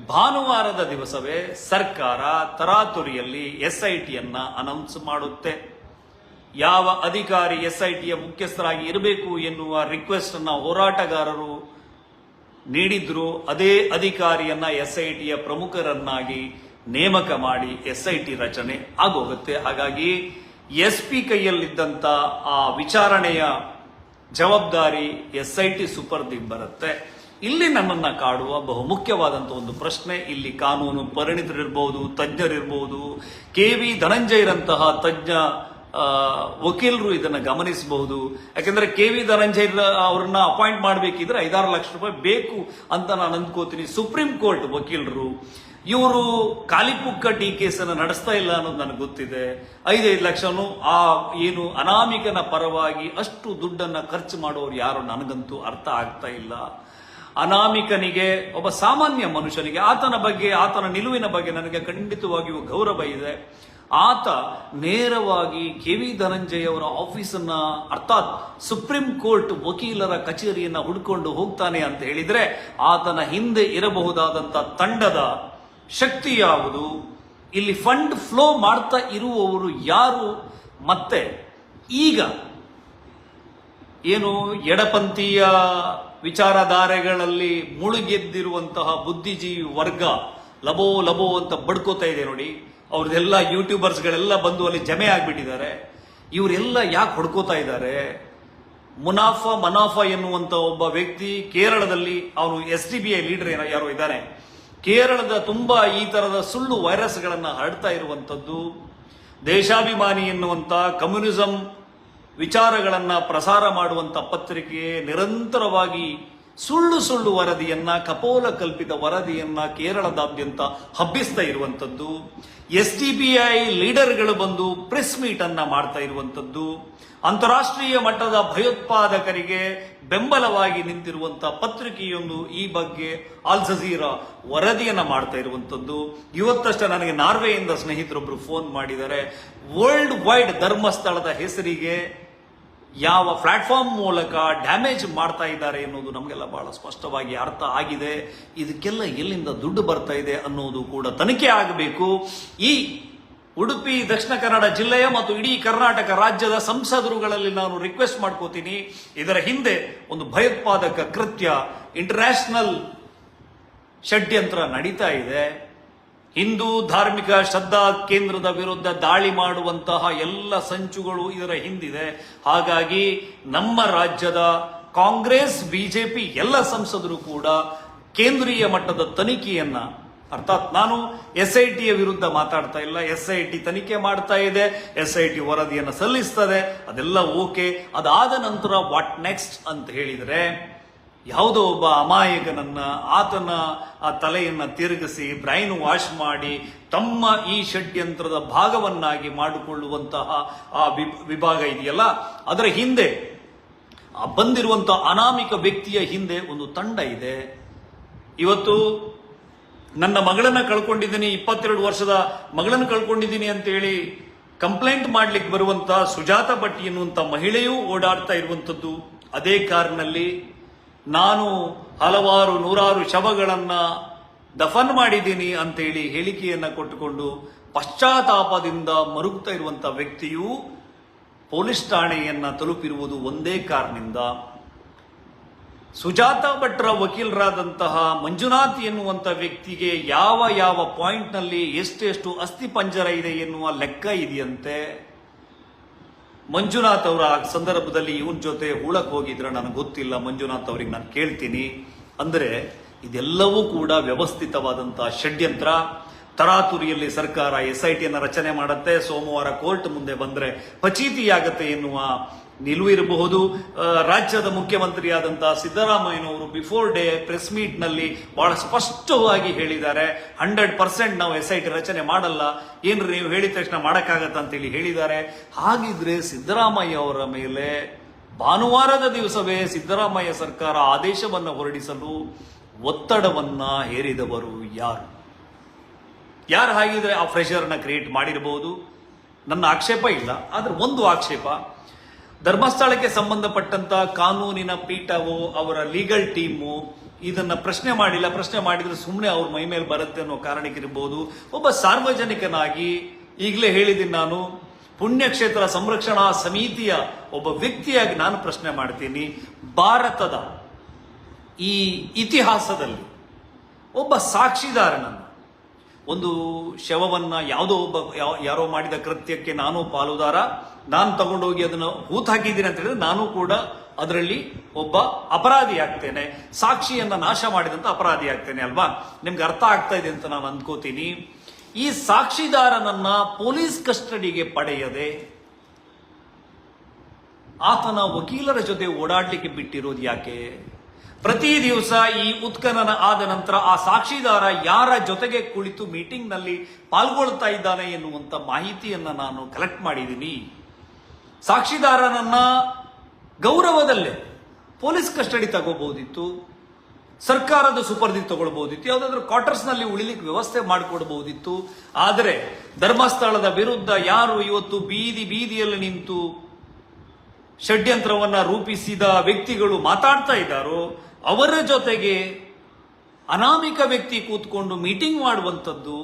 ಭಾನುವಾರದ ದಿವಸವೇ ಸರ್ಕಾರ ತರಾತುರಿಯಲ್ಲಿ SITಯನ್ನ ಅನೌನ್ಸ್ ಮಾಡುತ್ತೆ. ಯಾವ ಅಧಿಕಾರಿ SITಯ ಮುಖ್ಯಸ್ಥರಾಗಿ ಇರಬೇಕು ಎನ್ನುವ ರಿಕ್ವೆಸ್ಟ್ ಅನ್ನ ಹೋರಾಟಗಾರರು ನೀಡಿದ್ರು, ಅದೇ ಅಧಿಕಾರಿಯನ್ನ SITಯ ಪ್ರಮುಖರನ್ನಾಗಿ ನೇಮಕ ಮಾಡಿ SIT ರಚನೆ ಆಗೋಗುತ್ತೆ. ಹಾಗಾಗಿ SP ಕೈಯಲ್ಲಿದ್ದಂತ ಆ ವಿಚಾರಣೆಯ ಜವಾಬ್ದಾರಿ SIT ಸುಪರ್ದಿಗೆ ಬರುತ್ತೆ. ಇಲ್ಲಿ ನನ್ನನ್ನ ಕಾಡುವ ಬಹುಮುಖ್ಯವಾದಂಥ ಒಂದು ಪ್ರಶ್ನೆ, ಇಲ್ಲಿ ಕಾನೂನು ಪರಿಣಿತರಿರ್ಬಹುದು, ತಜ್ಞರಿರ್ಬಹುದು, KV ಧನಂಜಯರಂತಹ ತಜ್ಞ ವಕೀಲರು ಇದನ್ನ ಗಮನಿಸಬಹುದು. ಯಾಕೆಂದ್ರೆ KV ಧನಂಜಯ್ ಅವ್ರನ್ನ ಅಪಾಯಿಂಟ್ ಮಾಡಬೇಕಿದ್ರೆ 5-6 ಲಕ್ಷ ರೂಪಾಯಿ ಬೇಕು ಅಂತ ನಾನು ಅಂದ್ಕೋತೀನಿ. ಸುಪ್ರೀಂ ಕೋರ್ಟ್ ವಕೀಲರು ಇವರು ಕಾಲಿಪುಕ್ಕ ಕೇಸನ್ನು ನಡೆಸ್ತಾ ಇಲ್ಲ ಅನ್ನೋದು ನನಗೆ ಗೊತ್ತಿದೆ. 5-5 ಲಕ್ಷನು ಆ ಏನು ಅನಾಮಿಕನ ಪರವಾಗಿ ಅಷ್ಟು ದುಡ್ಡನ್ನ ಖರ್ಚು ಮಾಡೋರು ಯಾರು ನನಗಂತೂ ಅರ್ಥ ಆಗ್ತಾ ಇಲ್ಲ. ಅನಾಮಿಕನಿಗೆ, ಒಬ್ಬ ಸಾಮಾನ್ಯ ಮನುಷ್ಯನಿಗೆ, ಆತನ ಬಗ್ಗೆ, ಆತನ ನಿಲುವಿನ ಬಗ್ಗೆ ನನಗೆ ಖಂಡಿತವಾಗಿಯೂ ಗೌರವ ಇದೆ. ಆತ ನೇರವಾಗಿ KV ಧನಂಜಯ್ ಅವರ ಆಫೀಸನ್ನ, ಅರ್ಥಾತ್ ಸುಪ್ರೀಂ ಕೋರ್ಟ್ ವಕೀಲರ ಕಚೇರಿಯನ್ನ ಹುಡ್ಕೊಂಡು ಹೋಗ್ತಾನೆ ಅಂತ ಹೇಳಿದ್ರೆ ಆತನ ಹಿಂದೆ ಇರಬಹುದಾದಂತ ತಂಡದ ಶಕ್ತಿ ಯಾವುದು, ಇಲ್ಲಿ ಫಂಡ್ ಫ್ಲೋ ಮಾಡ್ತಾ ಇರುವವರು ಯಾರು, ಮತ್ತೆ ಈಗ ಏನು ಎಡಪಂಥೀಯ ವಿಚಾರಧಾರೆಗಳಲ್ಲಿ ಮುಳುಗೆದ್ದಿರುವಂತಹ ಬುದ್ಧಿಜೀವಿ ವರ್ಗ ಲಬೋ ಲಬೋ ಅಂತ ಬಡ್ಕೋತಾ ಇದೆ ನೋಡಿ. ಅವ್ರದ್ದೆಲ್ಲ ಯೂಟ್ಯೂಬರ್ಸ್ಗಳೆಲ್ಲ ಬಂದು ಅಲ್ಲಿ ಜಮೆ ಆಗ್ಬಿಟ್ಟಿದ್ದಾರೆ. ಇವರೆಲ್ಲ ಯಾಕೆ ಹೊಡ್ಕೋತಾ ಇದ್ದಾರೆ? ಮನಾಫಾ ಎನ್ನುವಂತ ಒಬ್ಬ ವ್ಯಕ್ತಿ ಕೇರಳದಲ್ಲಿ, ಅವನು SDBI ಲೀಡರ್ ಯಾರೋ ಇದ್ದಾನೆ, ಕೇರಳದ ತುಂಬಾ ಈ ತರದ ಸುಳ್ಳು ವೈರಸ್ಗಳನ್ನು ಹರಡ್ತಾ ಇರುವಂಥದ್ದು, ದೇಶಾಭಿಮಾನಿ ಎನ್ನುವಂತ ಕಮ್ಯುನಿಸಂ ವಿಚಾರಗಳನ್ನ ಪ್ರಸಾರ ಮಾಡುವಂತ ಪತ್ರಿಕೆ ನಿರಂತರವಾಗಿ ಸುಳ್ಳು ಸುಳ್ಳು ವರದಿಯನ್ನ, ಕಪೋಲ ಕಲ್ಪಿತ ವರದಿಯನ್ನ ಕೇರಳದಾದ್ಯಂತ ಹಬ್ಬಿಸ್ತಾ ಇರುವಂತದ್ದು, SDPI ಲೀಡರ್ಗಳು ಬಂದು ಪ್ರೆಸ್ ಮೀಟ್ ಅನ್ನ ಮಾಡ್ತಾ ಇರುವಂತದ್ದು, ಅಂತಾರಾಷ್ಟ್ರೀಯ ಮಟ್ಟದ ಭಯೋತ್ಪಾದಕರಿಗೆ ಬೆಂಬಲವಾಗಿ ನಿಂತಿರುವಂತಹ ಪತ್ರಿಕೆಯೊಂದು ಈ ಬಗ್ಗೆ ಅಲ್ ಜಜೀರಾ ವರದಿಯನ್ನ ಮಾಡ್ತಾ ಇರುವಂತದ್ದು. ಇವತ್ತಷ್ಟೇ ನನಗೆ ನಾರ್ವೆಯಿಂದ ಸ್ನೇಹಿತರೊಬ್ರು ಫೋನ್ ಮಾಡಿದ್ದಾರೆ. ವರ್ಲ್ಡ್ ವೈಡ್ ಧರ್ಮಸ್ಥಳದ ಹೆಸರಿಗೆ ಯಾವ ಪ್ಲಾಟ್ಫಾರ್ಮ್ ಮೂಲಕ ಡ್ಯಾಮೇಜ್ ಮಾಡ್ತಾ ಇದ್ದಾರೆ ಎನ್ನುವುದು ನಮಗೆಲ್ಲ ಬಹಳ ಸ್ಪಷ್ಟವಾಗಿ ಅರ್ಥ ಆಗಿದೆ. ಇದಕ್ಕೆಲ್ಲ ಎಲ್ಲಿಂದ ದುಡ್ಡು ಬರ್ತಾ ಇದೆ ಅನ್ನೋದು ಕೂಡ ತನಿಖೆ ಆಗಬೇಕು. ಈ ಉಡುಪಿ ದಕ್ಷಿಣ ಕನ್ನಡ ಜಿಲ್ಲೆಯ ಮತ್ತು ಇಡೀ ಕರ್ನಾಟಕ ರಾಜ್ಯದ ಸಂಸದರುಗಳಲ್ಲಿ ನಾನು ರಿಕ್ವೆಸ್ಟ್ ಮಾಡ್ಕೋತೀನಿ, ಇದರ ಹಿಂದೆ ಒಂದು ಭಯೋತ್ಪಾದಕ ಕೃತ್ಯ, ಇಂಟರ್ನ್ಯಾಷನಲ್ ಷಡ್ಯಂತ್ರ ನಡೀತಾ ಇದೆ. ಹಿಂದೂ ಧಾರ್ಮಿಕ ಶ್ರದ್ಧಾ ಕೇಂದ್ರದ ವಿರುದ್ಧ ದಾಳಿ ಮಾಡುವಂತಹ ಎಲ್ಲ ಸಂಚುಗಳು ಇದರ ಹಿಂದಿದೆ. ಹಾಗಾಗಿ ನಮ್ಮ ರಾಜ್ಯದ ಕಾಂಗ್ರೆಸ್, ಬಿಜೆಪಿ ಎಲ್ಲ ಸಂಸದರು ಕೂಡ ಕೇಂದ್ರೀಯ ಮಟ್ಟದ ತನಿಖೆಯನ್ನ, ಅರ್ಥಾತ್ ನಾನು SIT ವಿರುದ್ಧ ಮಾತಾಡ್ತಾ ಇಲ್ಲ, SIT ತನಿಖೆ ಮಾಡ್ತಾ ಇದೆ, SIT ವರದಿಯನ್ನು ಸಲ್ಲಿಸ್ತದೆ, ಅದೆಲ್ಲ ಓಕೆ. ಅದಾದ ನಂತರ ವಾಟ್ ನೆಕ್ಸ್ಟ್ ಅಂತ ಹೇಳಿದ್ರೆ, ಯಾವುದೋ ಒಬ್ಬ ಅಮಾಯಕನನ್ನ, ಆತನ ಆ ತಲೆಯನ್ನ ತಿರುಗಿಸಿ ಬ್ರೈನ್ ವಾಶ್ ಮಾಡಿ ತಮ್ಮ ಈ ಷಡ್ಯಂತ್ರದ ಭಾಗವನ್ನಾಗಿ ಮಾಡಿಕೊಳ್ಳುವಂತಹ ಆ ವಿಭಾಗ ಇದೆಯಲ್ಲ, ಅದರ ಹಿಂದೆ ಬಂದಿರುವಂತಹ ಅನಾಮಿಕ ವ್ಯಕ್ತಿಯ ಹಿಂದೆ ಒಂದು ತಂಡ ಇದೆ. ಇವತ್ತು ನನ್ನ ಮಗಳನ್ನ ಕಳ್ಕೊಂಡಿದ್ದೀನಿ, 22 ವರ್ಷದ ಮಗಳನ್ನ ಕಳ್ಕೊಂಡಿದ್ದೀನಿ ಅಂತೇಳಿ ಕಂಪ್ಲೇಂಟ್ ಮಾಡ್ಲಿಕ್ಕೆ ಬರುವಂತ ಸುಜಾತ ಭಟ್ ಎನ್ನುವಂತ ಮಹಿಳೆಯೂ ಓಡಾಡ್ತಾ ಇರುವಂತದ್ದು ಅದೇ ಕಾರಿನಲ್ಲಿ. ನಾನು ಹಲವಾರು ನೂರಾರು ಶವಗಳನ್ನ ದಫನ್ ಮಾಡಿದ್ದೀನಿ ಅಂತೇಳಿ ಹೇಳಿಕೆಯನ್ನ ಕೊಟ್ಟುಕೊಂಡು ಪಶ್ಚಾತ್ತಾಪದಿಂದ ಮರುಗ್ತಾ ಇರುವಂತ ವ್ಯಕ್ತಿಯು ಪೊಲೀಸ್ ಠಾಣೆಯನ್ನ ತಲುಪಿರುವುದು ಒಂದೇ ಕಾರಣದಿಂದ. ಸುಜಾತ ಭಟ್ರ ವಕೀಲರಾದಂತಹ ಮಂಜುನಾಥ್ ಎನ್ನುವಂತ ವ್ಯಕ್ತಿಗೆ ಯಾವ ಯಾವ ಪಾಯಿಂಟ್ ನಲ್ಲಿ ಎಷ್ಟೆಷ್ಟು ಅಸ್ಥಿ ಪಂಜರ ಇದೆ ಎನ್ನುವ ಲೆಕ್ಕ ಇದೆಯಂತೆ. ಮಂಜುನಾಥ್ ಅವರ ಸಂದರ್ಭದಲ್ಲಿ ಇವನ್ ಜೊತೆ ಹೂಳಕ್ ಹೋಗಿದ್ರೆ ನನಗೆ ಗೊತ್ತಿಲ್ಲ, ಮಂಜುನಾಥ್ ಅವರಿಗೆ ನಾನು ಕೇಳ್ತೀನಿ. ಅಂದ್ರೆ ಇದೆಲ್ಲವೂ ಕೂಡ ವ್ಯವಸ್ಥಿತವಾದಂತಹ ಷಡ್ಯಂತ್ರ. ತರಾತುರಿಯಲ್ಲಿ ಸರ್ಕಾರ SIT ಅನ್ನ ರಚನೆ ಮಾಡುತ್ತೆ, ಸೋಮವಾರ ಕೋರ್ಟ್ ಮುಂದೆ ಬಂದ್ರೆ ಫಚೀತಿಯಾಗತ್ತೆ ಎನ್ನುವ ನಿಲುವು ಇರಬಹುದು. ರಾಜ್ಯದ ಮುಖ್ಯಮಂತ್ರಿಯಾದಂತಹ ಸಿದ್ದರಾಮಯ್ಯನವರು ಬಿಫೋರ್ ಡೇ ಪ್ರೆಸ್ ಮೀಟ್ ನಲ್ಲಿ ಬಹಳ ಸ್ಪಷ್ಟವಾಗಿ ಹೇಳಿದ್ದಾರೆ, 100% ನಾವು SIT ರಚನೆ ಮಾಡಲ್ಲ, ಏನ್ರಿ ನೀವು ಹೇಳಿದ ತಕ್ಷಣ ಮಾಡಕ್ಕಾಗತ್ತ ಅಂತೇಳಿ ಹೇಳಿದ್ದಾರೆ. ಹಾಗಿದ್ರೆ ಸಿದ್ದರಾಮಯ್ಯ ಅವರ ಮೇಲೆ ಭಾನುವಾರದ ದಿವಸವೇ ಸಿದ್ದರಾಮಯ್ಯ ಸರ್ಕಾರ ಆದೇಶವನ್ನು ಹೊರಡಿಸಲು ಒತ್ತಡವನ್ನ ಹೇರಿದವರು ಯಾರು? ಹಾಗಿದ್ರೆ ಆ ಪ್ರೆಷರ್ನ ಕ್ರಿಯೇಟ್ ಮಾಡಿರಬಹುದು. ನನ್ನ ಆಕ್ಷೇಪ ಇಲ್ಲ, ಆದ್ರೆ ಒಂದು ಆಕ್ಷೇಪ, ಧರ್ಮಸ್ಥಳಕ್ಕೆ ಸಂಬಂಧಪಟ್ಟಂತ ಕಾನೂನಿನ ಪೀಠವು, ಅವರ ಲೀಗಲ್ ಟೀಮು ಇದನ್ನ ಪ್ರಶ್ನೆ ಮಾಡಿಲ್ಲ. ಪ್ರಶ್ನೆ ಮಾಡಿದ್ರೆ ಸುಮ್ಮನೆ ಅವ್ರ ಮೈ ಮೇಲೆ ಬರುತ್ತೆ ಅನ್ನೋ ಕಾರಣಕ್ಕಿರಬಹುದು. ಒಬ್ಬ ಸಾರ್ವಜನಿಕನಾಗಿ ಈಗಲೇ ಹೇಳಿದ್ದೀನಿ, ನಾನು ಪುಣ್ಯಕ್ಷೇತ್ರ ಸಂರಕ್ಷಣಾ ಸಮಿತಿಯ ಒಬ್ಬ ವ್ಯಕ್ತಿಯಾಗಿ ನಾನು ಪ್ರಶ್ನೆ ಮಾಡ್ತೀನಿ. ಭಾರತದ ಈ ಇತಿಹಾಸದಲ್ಲಿ ಒಬ್ಬ ಸಾಕ್ಷಿದಾರನನ್ನು, ಒಂದು ಶವವನ್ನ ಯಾವುದೋ ಒಬ್ಬ ಯಾರೋ ಮಾಡಿದ ಕೃತ್ಯಕ್ಕೆ ನಾನು ಪಾಲುದಾರ, ನಾನು ತಗೊಂಡೋಗಿ ಅದನ್ನು ಹೂತ್ ಹಾಕಿದ್ದೀನಿ ಅಂತ ಹೇಳಿದ್ರೆ ನಾನು ಕೂಡ ಅದರಲ್ಲಿ ಒಬ್ಬ ಅಪರಾಧಿ ಆಗ್ತೇನೆ, ಸಾಕ್ಷಿಯನ್ನ ನಾಶ ಮಾಡಿದಂತ ಅಪರಾಧಿ ಆಗ್ತೇನೆ ಅಲ್ವಾ? ನಿಮ್ಗೆ ಅರ್ಥ ಆಗ್ತಾ ಇದೆ ಅಂತ ನಾನು ಅನ್ಕೋತೀನಿ. ಈ ಸಾಕ್ಷಿದಾರನನ್ನ ಪೊಲೀಸ್ ಕಸ್ಟಡಿಗೆ ಪಡೆಯದೆ ಆತನ ವಕೀಲರ ಜೊತೆ ಓಡಾಡ್ಲಿಕ್ಕೆ ಬಿಟ್ಟಿರೋದು ಯಾಕೆ? ಪ್ರತಿ ದಿವಸ ಈ ಉತ್ಖನನ ಆದ ನಂತರ ಆ ಸಾಕ್ಷಿದಾರ ಯಾರ ಜೊತೆಗೆ ಕುಳಿತು ಮೀಟಿಂಗ್ ನಲ್ಲಿ ಪಾಲ್ಗೊಳ್ತಾ ಇದ್ದಾನೆ ಎನ್ನುವಂತ ಮಾಹಿತಿಯನ್ನ ನಾನು ಕಲೆಕ್ಟ್ ಮಾಡಿದ್ದೀನಿ. ಸಾಕ್ಷಿದಾರನನ್ನ ಗೌರವದಲ್ಲೇ ಪೊಲೀಸ್ ಕಸ್ಟಡಿ ತಗೋಬಹುದಿತ್ತು, ಸರ್ಕಾರದ ಸುಪರ್ದಿ ತಗೊಳ್ಬಹುದಿತ್ತು, ಯಾವುದಾದ್ರೂ ಕ್ವಾರ್ಟರ್ಸ್ ನಲ್ಲಿ ಉಳಿಲಿಕ್ಕೆ ವ್ಯವಸ್ಥೆ ಮಾಡಿಕೊಡಬಹುದಿತ್ತು. ಆದರೆ ಧರ್ಮಸ್ಥಳದ ವಿರುದ್ಧ ಯಾರು ಇವತ್ತು ಬೀದಿಯಲ್ಲಿ ನಿಂತು ಷಡ್ಯಂತ್ರವನ್ನ ರೂಪಿಸಿದ ವ್ಯಕ್ತಿಗಳು ಮಾತಾಡ್ತಾ ಇದ್ದಾರೋ ಅವರ ಜೊತೆಗೆ ಅನಾಮಿಕ ವ್ಯಕ್ತಿ ಕೂತ್ಕೊಂಡು ಮೀಟಿಂಗ್ ಮಾಡುವಂಥದ್ದು,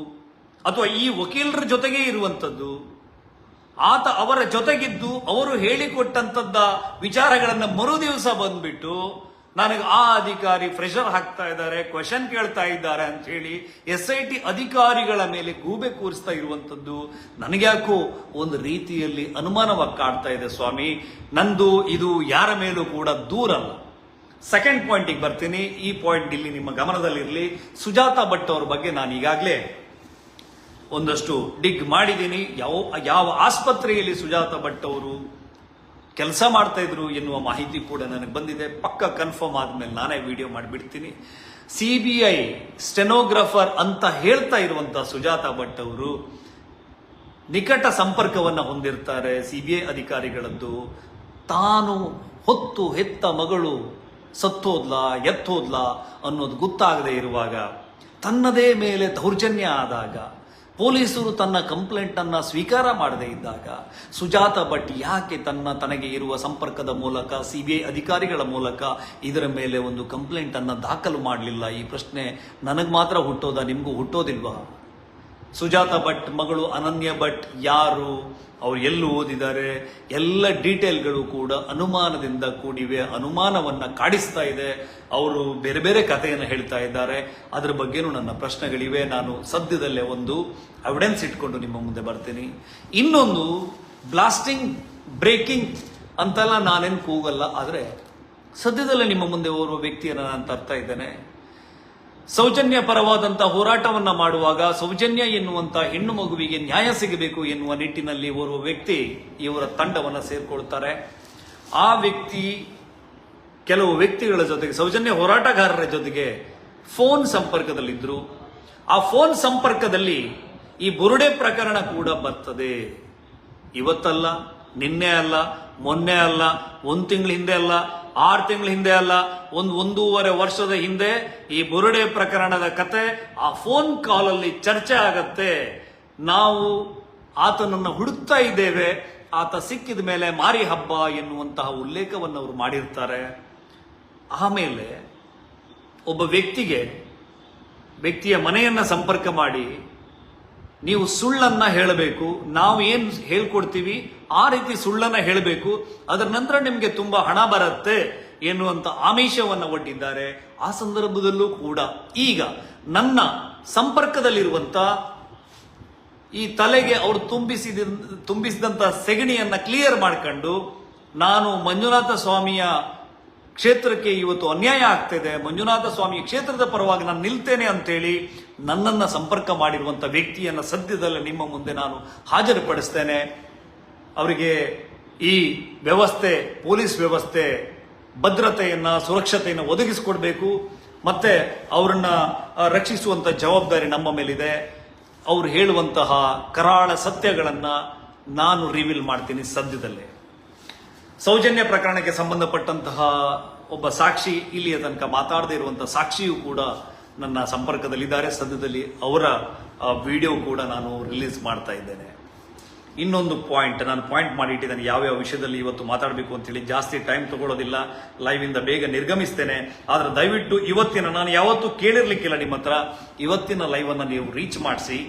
ಅಥವಾ ಈ ವಕೀಲರ ಜೊತೆಗೆ ಇರುವಂಥದ್ದು, ಆತ ಅವರ ಜೊತೆಗಿದ್ದು ಅವರು ಹೇಳಿಕೊಟ್ಟಂತದ್ದ ವಿಚಾರಗಳನ್ನ ಮರು ದಿವಸ ಬಂದ್ಬಿಟ್ಟು ನನಗೆ ಆ ಅಧಿಕಾರಿ ಪ್ರೆಷರ್ ಹಾಕ್ತಾ ಇದ್ದಾರೆ, ಕ್ವೆಶನ್ ಕೇಳ್ತಾ ಇದ್ದಾರೆ ಅಂತ ಹೇಳಿ SIT ಅಧಿಕಾರಿಗಳ ಮೇಲೆ ಗೂಬೆ ಕೂರಿಸ್ತಾ ಇರುವಂತದ್ದು ನನಗ್ಯಾಕೋ ಒಂದು ರೀತಿಯಲ್ಲಿ ಅನುಮಾನವಾಗಿ ಕಾಡ್ತಾ ಇದೆ ಸ್ವಾಮಿ. ನಂದು ಇದು ಯಾರ ಮೇಲೂ ಕೂಡ ದೂರಲ್ಲ, ಸೆಕೆಂಡ್ ಪಾಯಿಂಟಿಗೆ ಬರ್ತೀನಿ. ಈ ಪಾಯಿಂಟ್ ಇಲ್ಲಿ ನಿಮ್ಮ ಗಮನದಲ್ಲಿರಲಿ. ಸುಜಾತಾ ಭಟ್ ಅವ್ರ ಬಗ್ಗೆ ನಾನು ಈಗಾಗಲೇ ಒಂದಷ್ಟು ಡಿಗ್ ಮಾಡಿದ್ದೀನಿ. ಯಾವ ಆಸ್ಪತ್ರೆಯಲ್ಲಿ ಸುಜಾತಾ ಭಟ್ ಅವರು ಕೆಲಸ ಮಾಡ್ತಾ ಇದ್ರು ಎನ್ನುವ ಮಾಹಿತಿ ಕೂಡ ನನಗೆ ಬಂದಿದೆ. ಪಕ್ಕ ಕನ್ಫರ್ಮ್ ಆದ್ಮೇಲೆ ನಾನೇ ವಿಡಿಯೋ ಮಾಡಿಬಿಡ್ತೀನಿ. CBI ಸ್ಟೆನೋಗ್ರಾಫರ್ ಅಂತ ಹೇಳ್ತಾ ಇರುವಂತಹ ಸುಜಾತಾ ಭಟ್ ಅವರು ನಿಕಟ ಸಂಪರ್ಕವನ್ನ ಹೊಂದಿರ್ತಾರೆ CBI ಅಧಿಕಾರಿಗಳದ್ದು. ತಾನು ಹೊತ್ತು ಹೆತ್ತ ಮಗಳು ಸತ್ತೋದ್ಲಾ ಎತ್ತೋದ್ಲಾ ಅನ್ನೋದು ಗೊತ್ತಾಗದೇ ಇರುವಾಗ, ತನ್ನದೇ ಮೇಲೆ ದೌರ್ಜನ್ಯ ಆದಾಗ, ಪೊಲೀಸರು ತನ್ನ ಕಂಪ್ಲೇಂಟ್ ಅನ್ನ ಸ್ವೀಕಾರ ಮಾಡದೇ ಇದ್ದಾಗ ಸುಜಾತಾ ಭಟ್ ಯಾಕೆ ತನಗೆ ಇರುವ ಸಂಪರ್ಕದ ಮೂಲಕ CBI ಅಧಿಕಾರಿಗಳ ಮೂಲಕ ಇದರ ಮೇಲೆ ಒಂದು ಕಂಪ್ಲೇಂಟ್ ಅನ್ನ ದಾಖಲು ಮಾಡಲಿಲ್ಲ? ಈ ಪ್ರಶ್ನೆ ನನಗೆ ಮಾತ್ರ ಹುಟ್ಟೋದಾ, ನಿಮಗೂ ಹುಟ್ಟೋದಿಲ್ವಾ? ಸುಜಾತಾ ಭಟ್ ಮಗಳು ಅನನ್ಯ ಭಟ್ ಯಾರು, ಅವ್ರು ಎಲ್ಲಿ ಓದಿದ್ದಾರೆ, ಎಲ್ಲ ಡೀಟೇಲ್ಗಳು ಕೂಡ ಅನುಮಾನದಿಂದ ಕೂಡಿವೆ, ಅನುಮಾನವನ್ನ ಕಾಡಿಸ್ತಾ ಇದೆ. ಅವರು ಬೇರೆ ಬೇರೆ ಕಥೆಯನ್ನು ಹೇಳ್ತಾ ಇದ್ದಾರೆ. ಅದ್ರ ಬಗ್ಗೆನೂ ನನ್ನ ಪ್ರಶ್ನೆಗಳಿವೆ. ನಾನು ಸದ್ಯದಲ್ಲೇ ಒಂದು ಎವಿಡೆನ್ಸ್ ಇಟ್ಕೊಂಡು ನಿಮ್ಮ ಮುಂದೆ ಬರ್ತೀನಿ. ಇನ್ನೊಂದು ಬ್ಲಾಸ್ಟಿಂಗ್ ಬ್ರೇಕಿಂಗ್ ಅಂತೆಲ್ಲ ನಾನೇನು ಕೂಗಲ್ಲ, ಆದರೆ ಸದ್ಯದಲ್ಲೇ ನಿಮ್ಮ ಮುಂದೆ ಓರ್ವ ವ್ಯಕ್ತಿಯನ್ನು ನಾನು ತರ್ತಾ ಇದ್ದೇನೆ. ಸೌಜನ್ಯ ಪರವಾದಂತಹ ಹೋರಾಟವನ್ನ ಮಾಡುವಾಗ ಸೌಜನ್ಯ ಎನ್ನುವಂತ ಹೆಣ್ಣು ಮಗುವಿಗೆ ನ್ಯಾಯ ಸಿಗಬೇಕು ಎನ್ನುವ ನಿಟ್ಟಿನಲ್ಲಿ ಓರ್ವ ವ್ಯಕ್ತಿ ಇವರ ತಂಡವನ್ನ ಸೇರ್ಕೊಳ್ತಾರೆ. ಆ ವ್ಯಕ್ತಿ ಕೆಲವು ವ್ಯಕ್ತಿಗಳ ಜೊತೆಗೆ, ಸೌಜನ್ಯ ಹೋರಾಟಗಾರರ ಜೊತೆಗೆ ಫೋನ್ ಸಂಪರ್ಕದಲ್ಲಿದ್ರು. ಆ ಫೋನ್ ಸಂಪರ್ಕದಲ್ಲಿ ಈ ಬುರುಡೆ ಪ್ರಕರಣ ಕೂಡ ಬರ್ತದೆ. ಇವತ್ತಲ್ಲ, ನಿನ್ನೆ ಅಲ್ಲ, ಮೊನ್ನೆ ಅಲ್ಲ, 1 ತಿಂಗಳ ಹಿಂದೆ ಅಲ್ಲ, 6 ತಿಂಗಳ ಹಿಂದೆ ಅಲ್ಲ, 1.5 ವರ್ಷದ ಹಿಂದೆ ಈ ಬುರುಡೆ ಪ್ರಕರಣದ ಕತೆ ಆ ಫೋನ್ ಕಾಲಲ್ಲಿ ಚರ್ಚೆ ಆಗತ್ತೆ. ನಾವು ಆತನನ್ನ ಹುಡುಕ್ತಾ ಇದ್ದೇವೆ, ಆತ ಸಿಕ್ಕಿದ ಮೇಲೆ ಮಾರಿ ಹಬ್ಬ ಎನ್ನುವಂತಹ ಉಲ್ಲೇಖವನ್ನು ಅವರು ಮಾಡಿರ್ತಾರೆ. ಆಮೇಲೆ ಒಬ್ಬ ವ್ಯಕ್ತಿಯ ಮನೆಯನ್ನ ಸಂಪರ್ಕ ಮಾಡಿ ನೀವು ಸುಳ್ಳನ್ನ ಹೇಳಬೇಕು, ನಾವು ಏನ್ ಹೇಳ್ಕೊಡ್ತೀವಿ ಆ ರೀತಿ ಸುಳ್ಳನ್ನ ಹೇಳಬೇಕು, ಅದರ ನಂತರ ನಿಮ್ಗೆ ತುಂಬಾ ಹಣ ಬರುತ್ತೆ ಎನ್ನುವಂತ ಆಮಿಷವನ್ನ ಒಡ್ಡಿದ್ದಾರೆ. ಆ ಸಂದರ್ಭದಲ್ಲೂ ಕೂಡ ಈಗ ನನ್ನ ಸಂಪರ್ಕದಲ್ಲಿರುವಂತ ಈ ತಲೆಗೆ ಅವರು ತುಂಬಿಸಿದಂತ ಸೆಗಣಿಯನ್ನ ಕ್ಲಿಯರ್ ಮಾಡ್ಕೊಂಡು, ನಾನು ಮಂಜುನಾಥ ಸ್ವಾಮಿಯ ಕ್ಷೇತ್ರಕ್ಕೆ ಇವತ್ತು ಅನ್ಯಾಯ ಆಗ್ತಿದೆ, ಮಂಜುನಾಥ ಸ್ವಾಮಿ ಕ್ಷೇತ್ರದ ಪರವಾಗಿ ನಾನು ನಿಲ್ತೇನೆ ಅಂತೇಳಿ ನನ್ನನ್ನು ಸಂಪರ್ಕ ಮಾಡಿರುವಂಥ ವ್ಯಕ್ತಿಯನ್ನು ಸದ್ಯದಲ್ಲೇ ನಿಮ್ಮ ಮುಂದೆ ನಾನು ಹಾಜರುಪಡಿಸ್ತೇನೆ. ಅವರಿಗೆ ಈ ವ್ಯವಸ್ಥೆ, ಪೊಲೀಸ್ ವ್ಯವಸ್ಥೆ ಭದ್ರತೆಯನ್ನ, ಸುರಕ್ಷತೆಯನ್ನು ಒದಗಿಸಿಕೊಡ್ಬೇಕು. ಮತ್ತೆ ಅವರನ್ನ ರಕ್ಷಿಸುವಂತ ಜವಾಬ್ದಾರಿ ನಮ್ಮ ಮೇಲಿದೆ. ಅವರು ಹೇಳುವಂತಹ ಕರಾಳ ಸತ್ಯಗಳನ್ನ ನಾನು ರಿವೀಲ್ ಮಾಡ್ತೀನಿ ಸದ್ಯದಲ್ಲೇ. ಸೌಜನ್ಯ ಪ್ರಕರಣಕ್ಕೆ ಸಂಬಂಧಪಟ್ಟಂತಹ ಒಬ್ಬ ಸಾಕ್ಷಿ, ಇಲ್ಲಿಯ ತನಕ ಮಾತಾಡದೇ ಇರುವಂತಹ ಸಾಕ್ಷಿಯೂ ಕೂಡ ನನ್ನ ಸಂಪರ್ಕದಲ್ಲಿದ್ದಾರೆ. ಸದ್ಯದಲ್ಲಿ ಅವರ ವಿಡಿಯೋ ಕೂಡ ನಾನು ರಿಲೀಸ್ ಮಾಡ್ತಾ ಇದ್ದೇನೆ. ಇನ್ನೊಂದು ಪಾಯಿಂಟ್ ನಾನು ಮಾಡಿ ಇಟ್ಟಿದ್ದೇನೆ, ಯಾವ್ಯಾವ ವಿಷಯದಲ್ಲಿ ಇವತ್ತು ಮಾತಾಡಬೇಕು ಅಂತೇಳಿ. ಜಾಸ್ತಿ ಟೈಮ್ ತಗೊಳ್ಳೋದಿಲ್ಲ, ಲೈವ್ ಇಂದ ಬೇಗ ನಿರ್ಗಮಿಸ್ತೇನೆ. ಆದ್ರೆ ದಯವಿಟ್ಟು ಇವತ್ತಿನ, ನಾನು ಯಾವತ್ತೂ ಕೇಳಿರ್ಲಿಕ್ಕಿಲ್ಲ ನಿಮ್ಮ ಹತ್ರ, ಇವತ್ತಿನ ಲೈವ್ ಅನ್ನ ನೀವು ರೀಚ್ ಮಾಡಿಸಿ.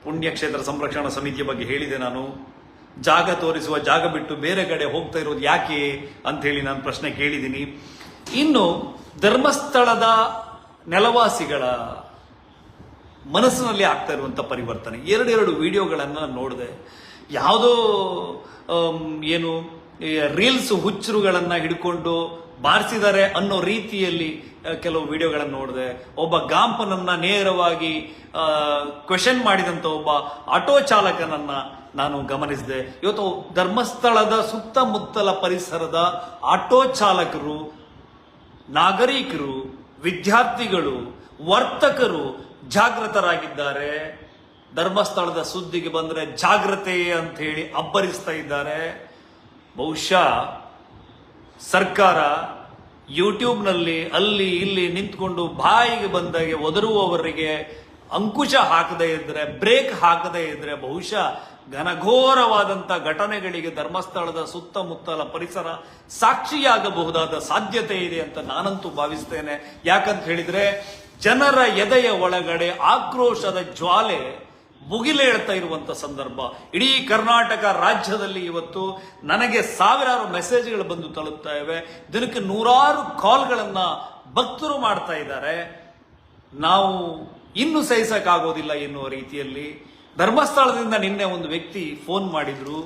ಪುಣ್ಯಕ್ಷೇತ್ರ ಸಂರಕ್ಷಣಾ ಸಮಿತಿಯ ಬಗ್ಗೆ ಹೇಳಿದೆ ನಾನು. ಜಾಗ ತೋರಿಸುವ ಜಾಗ ಬಿಟ್ಟು ಬೇರೆ ಕಡೆ ಹೋಗ್ತಾ ಇರೋದು ಯಾಕೆ ಅಂತ ಹೇಳಿ ನಾನು ಪ್ರಶ್ನೆ ಕೇಳಿದ್ದೀನಿ. ಇನ್ನು ಧರ್ಮಸ್ಥಳದ ನೆಲವಾಸಿಗಳ ಮನಸ್ಸಿನಲ್ಲಿ ಆಗ್ತಾ ಇರುವಂತ ಪರಿವರ್ತನೆ, 2 ವಿಡಿಯೋಗಳನ್ನ ನೋಡಿದೆ. ಯಾವುದೋ ಏನು ರೀಲ್ಸ್ ಹುಚ್ಚರುಗಳನ್ನ ಹಿಡ್ಕೊಂಡು ಬಾರಿಸಿದ್ದಾರೆ ಅನ್ನೋ ರೀತಿಯಲ್ಲಿ ಕೆಲವು ವಿಡಿಯೋಗಳನ್ನು ನೋಡಿದೆ. ಒಬ್ಬ ಗಾಂಪನನ್ನ ನೇರವಾಗಿ ಕ್ವೆಶನ್ ಮಾಡಿದಂತ ಒಬ್ಬ ಆಟೋ ಚಾಲಕನನ್ನ ನಾನು ಗಮನಿಸಿದೆ. ಇವತ್ತು ಧರ್ಮಸ್ಥಳದ ಸುತ್ತಮುತ್ತಲ ಪರಿಸರದ ಆಟೋ ಚಾಲಕರು, ನಾಗರಿಕರು, ವಿದ್ಯಾರ್ಥಿಗಳು, ವರ್ತಕರು ಜಾಗೃತರಾಗಿದ್ದಾರೆ. ಧರ್ಮಸ್ಥಳದ ಸುದ್ದಿಗೆ ಬಂದರೆ ಜಾಗ್ರತೆ ಅಂತ ಹೇಳಿ ಅಬ್ಬರಿಸ್ತಾ ಇದ್ದಾರೆ. ಬಹುಶಃ ಸರ್ಕಾರ ಯೂಟ್ಯೂಬ್ನಲ್ಲಿ ಅಲ್ಲಿ ಇಲ್ಲಿ ನಿಂತ್ಕೊಂಡು ಬಾಯಿಗೆ ಬಂದಾಗೆ ಒದರುವವರಿಗೆ ಅಂಕುಶ ಹಾಕದೇ ಇದ್ರೆ, ಬ್ರೇಕ್ ಹಾಕದೇ ಇದ್ರೆ ಬಹುಶಃ ಘನಘೋರವಾದಂತ ಘಟನೆಗಳಿಗೆ ಧರ್ಮಸ್ಥಳದ ಸುತ್ತಮುತ್ತಲ ಪರಿಸರ ಸಾಕ್ಷಿಯಾಗಬಹುದಾದ ಸಾಧ್ಯತೆ ಇದೆ ಅಂತ ನಾನಂತೂ ಭಾವಿಸ್ತೇನೆ. ಯಾಕಂತ ಹೇಳಿದ್ರೆ ಜನರ ಎದೆಯ ಒಳಗಡೆ ಆಕ್ರೋಶದ ಜ್ವಾಲೆ ಮುಗಿಲೇಳ್ತಾ ಇರುವಂತ ಸಂದರ್ಭ. ಇಡೀ ಕರ್ನಾಟಕ ರಾಜ್ಯದಲ್ಲಿ ಇವತ್ತು ನನಗೆ ಸಾವಿರಾರು ಮೆಸೇಜ್ಗಳು ಬಂದು ತಲುಪ್ತಾ ಇವೆ. ದಿನಕ್ಕೆ 100 ಕಾಲ್ಗಳನ್ನ ಭಕ್ತರು ಮಾಡ್ತಾ ಇದ್ದಾರೆ. ನಾವು ಇನ್ನು ಸಹಿಸಕ್ಕಾಗೋದಿಲ್ಲ ಎನ್ನುವ ರೀತಿಯಲ್ಲಿ ಧರ್ಮಸ್ಥಳದಿಂದ ನಿನ್ನೆ ಒಂದು ವ್ಯಕ್ತಿ ಫೋನ್ ಮಾಡಿದ್ರು.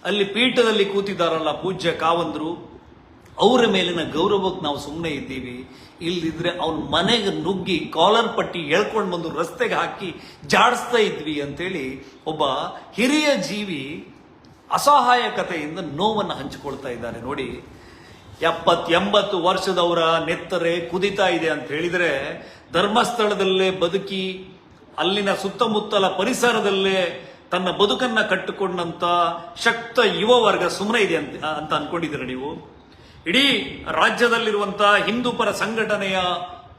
ಅಲ್ಲಿ ಪೀಠದಲ್ಲಿ ಕೂತಿದ್ದಾರಲ್ಲ ಪೂಜ್ಯ ಕಾವಂದ್ರು, ಅವರ ಮೇಲಿನ ಗೌರವಕ್ಕೆ ನಾವು ಸುಮ್ಮನೆ ಇದ್ದೀವಿ. ಇಲ್ದಿದ್ರೆ ಅವನ ಮನೆಗೆ ನುಗ್ಗಿ ಕಾಲರ್ ಪಟ್ಟಿ ಎಳ್ಕೊಂಡು ಬಂದು ರಸ್ತೆಗೆ ಹಾಕಿ ಜಾಡಿಸ್ತಾ ಇದ್ವಿ ಅಂತೇಳಿ ಒಬ್ಬ ಹಿರಿಯ ಜೀವಿ ಅಸಹಾಯಕತೆಯಿಂದ ನೋವನ್ನು ಹಂಚಿಕೊಳ್ತಾ ಇದ್ದಾರೆ. ನೋಡಿ, 70-80 ವರ್ಷದವರ ನೆತ್ತರೆ ಕುದಿತಾ ಇದೆ ಅಂತ ಹೇಳಿದ್ರೆ, ಧರ್ಮಸ್ಥಳದಲ್ಲೇ ಬದುಕಿ ಅಲ್ಲಿನ ಸುತ್ತಮುತ್ತಲ ಪರಿಸರದಲ್ಲೇ ತನ್ನ ಬದುಕನ್ನ ಕಟ್ಟಿಕೊಂಡಂತ ಶಕ್ತ ಯುವ ವರ್ಗ ಸುಮ್ಮನೆ ಇದೆ ಅಂತ ಅನ್ಕೊಂಡಿದ್ದೀರ ನೀವು? ಇಡೀ ರಾಜ್ಯದಲ್ಲಿರುವಂತಹ ಹಿಂದೂ ಪರ ಸಂಘಟನೆಯ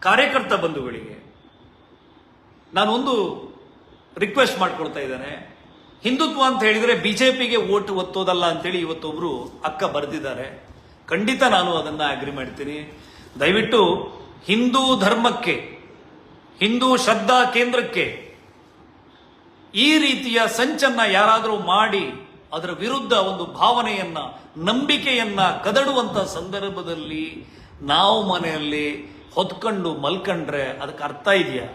ಕಾರ್ಯಕರ್ತ ಬಂಧುಗಳಿಗೆ ನಾನೊಂದು ರಿಕ್ವೆಸ್ಟ್ ಮಾಡ್ಕೊಳ್ತಾ ಇದ್ದೇನೆ. ಹಿಂದುತ್ವ ಅಂತ ಹೇಳಿದ್ರೆ ಬಿಜೆಪಿಗೆ ವೋಟ್ ಒತ್ತೋದಲ್ಲ ಅಂತೇಳಿ ಇವತ್ತೊಬ್ರು ಅಕ್ಕ ಬರೆದಿದ್ದಾರೆ. ಖಂಡಿತ ನಾನು ಅದನ್ನ ಅಗ್ರಿ ಮಾಡ್ತೀನಿ. ದಯವಿಟ್ಟು ಹಿಂದೂ ಧರ್ಮಕ್ಕೆ, ಹಿಂದೂ ಶ್ರದ್ಧಾ ಕೇಂದ್ರಕ್ಕೆ ಈ ರೀತಿಯ ಸಂಚನ್ನ ಯಾರಾದರೂ ಮಾಡಿ ಅದರ ವಿರುದ್ಧ ಒಂದು ಭಾವನೆಯನ್ನ, ನಂಬಿಕೆಯನ್ನ ಕದಡುವಂತ ಸಂದರ್ಭದಲ್ಲಿ ನಾವು ಮನೆಯಲ್ಲಿ ಹೊತ್ಕೊಂಡು ಮಲ್ಕೊಂಡ್ರೆ ಅದಕ್ಕೆ ಅರ್ಥ ಇದೆಯಾ?